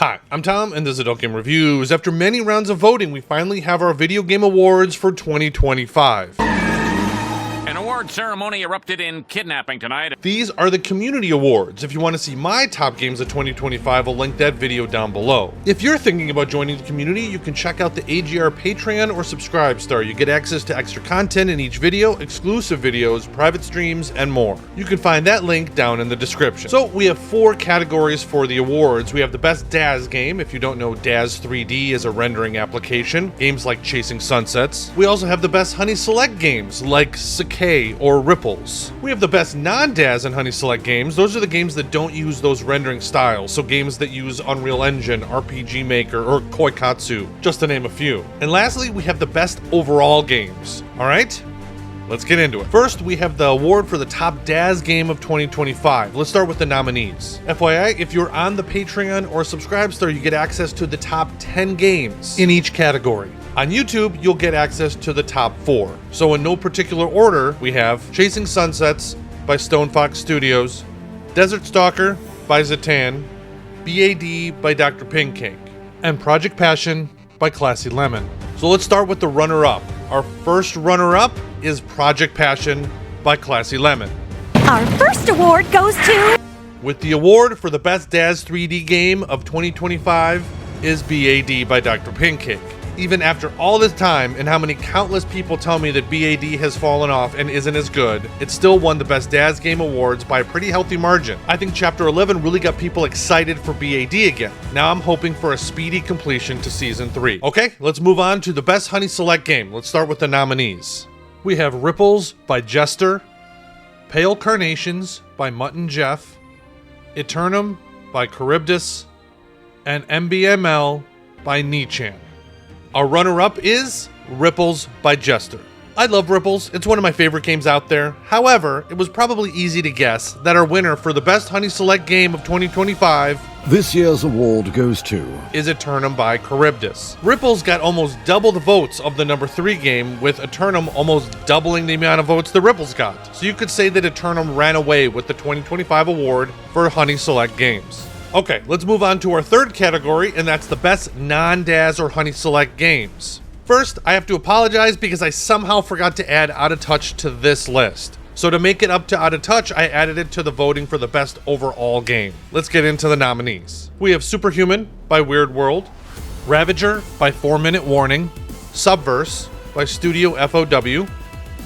Hi, I'm Tom, and this is Adult Game Reviews. After many rounds of voting, we finally have our Video Game Awards for 2025. An award ceremony erupted in kidnapping tonight. These are the Community Awards. If you want to see my top games of 2025, I'll link that video down below. If you're thinking about joining the community, you can check out the AGR Patreon or Subscribe Star. You get access to extra content in each video, exclusive videos, private streams, and more. You can find that link down in the description. So we have 4 categories for the awards. We have the Best Daz Game. If you don't know, Daz 3D is a rendering application. Games like Chasing Sunsets. We also have the Best Honey Select games like Sakai or Ripples. We have the best non-Daz and Honey Select games. Those are the games that don't use those rendering styles, so games that use Unreal Engine, RPG Maker, or Koikatsu, just to name a few. And lastly, we have the best overall games. Alright? Let's get into it. First, we have the award for the top Daz game of 2025. Let's start with the nominees. FYI, if you're on the Patreon or Subscribe Star, you get access to the top 10 games in each category. On YouTube, you'll get access to the top 4. So in no particular order, we have Chasing Sunsets by Stone Fox Studios, Desert Stalker by Zatan, BAD by Dr. Pincake, and Project Passion by Classy Lemon. So let's start with the runner-up. Our first runner-up is Project Passion by Classy Lemon. Our first award goes to... With the award for the best Daz 3D game of 2025 is BAD by Dr. Pincake. Even after all this time and how many countless people tell me that BAD has fallen off and isn't as good, it still won the Best Daz Game Awards by a pretty healthy margin. I think Chapter 11 really got people excited for BAD again. Now I'm hoping for a speedy completion to Season 3. Okay, let's move on to the Best Honey Select game. Let's start with the nominees. We have Ripples by Jester, Pale Carnations by Mutton Jeff, Eternum by Charybdis, and MBML by Nichan. Our runner-up is Ripples by Jester. I love Ripples, it's one of my favorite games out there. However, it was probably easy to guess that our winner for the Best Honey Select game of 2025 this year's award goes to is Eternum by Charybdis. Ripples got almost double the votes of the number 3 game, with Eternum almost doubling the amount of votes that Ripples got. So you could say that Eternum ran away with the 2025 award for Honey Select games. Okay, let's move on to our third category, and that's the best non-Daz or Honey Select games. First, I have to apologize because I somehow forgot to add Out of Touch to this list. So to make it up to Out of Touch, I added it to the voting for the best overall game. Let's get into the nominees. We have Superhuman by Weird World, Ravager by 4 Minute Warning, Subverse by Studio FOW,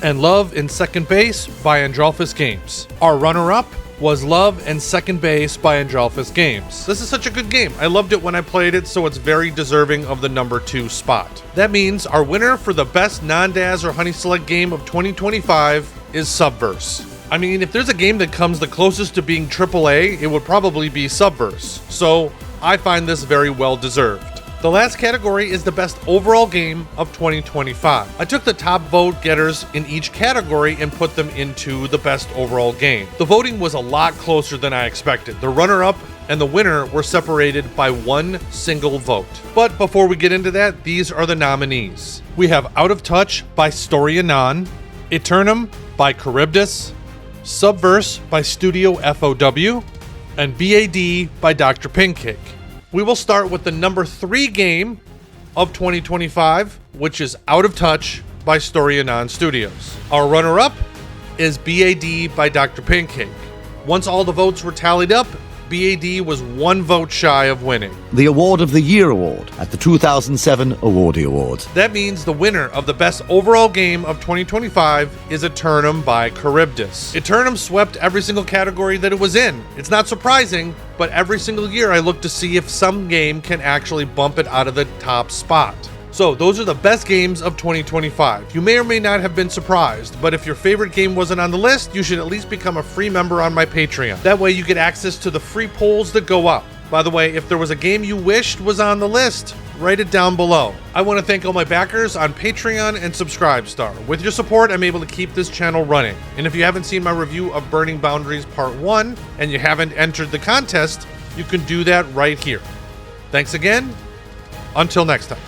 and Love in Second Base by Androlphus Games. Our runner-up was Love and Second Base by Androlphus Games. This is such a good game. I loved it when I played it, so it's very deserving of the number 2 spot. That means our winner for the best non-Daz or Honey Select game of 2025 is Subverse. I mean, if there's a game that comes the closest to being AAA, it would probably be Subverse. So I find this very well deserved. The last category is the best overall game of 2025. I took the top vote getters in each category and put them into the best overall game. The voting was a lot closer than I expected. The runner-up and the winner were separated by 1 single vote. But before we get into that, these are the nominees. We have Out of Touch by Story Anon, Eternum by Charybdis, Subverse by Studio FOW, and BAD by Dr. Pincake. We will start with the number 3 game of 2025, which is Out of Touch by Story Anon Studios. Our runner-up is BAD by Dr. Pincake. Once all the votes were tallied up, BAD was 1 vote shy of winning. the Award of the Year award at the 2007 Awardie Awards. That means the winner of the best overall game of 2025 is Eternum by Charybdis. Eternum swept every single category that it was in. It's not surprising, but every single year I look to see if some game can actually bump it out of the top spot. So those are the best games of 2025. You may or may not have been surprised, but if your favorite game wasn't on the list, you should at least become a free member on my Patreon. That way you get access to the free polls that go up. By the way, if there was a game you wished was on the list, write it down below. I want to thank all my backers on Patreon and Subscribe Star. With your support, I'm able to keep this channel running. And if you haven't seen my review of Burning Boundaries Part 1 and you haven't entered the contest, you can do that right here. Thanks again. Until next time.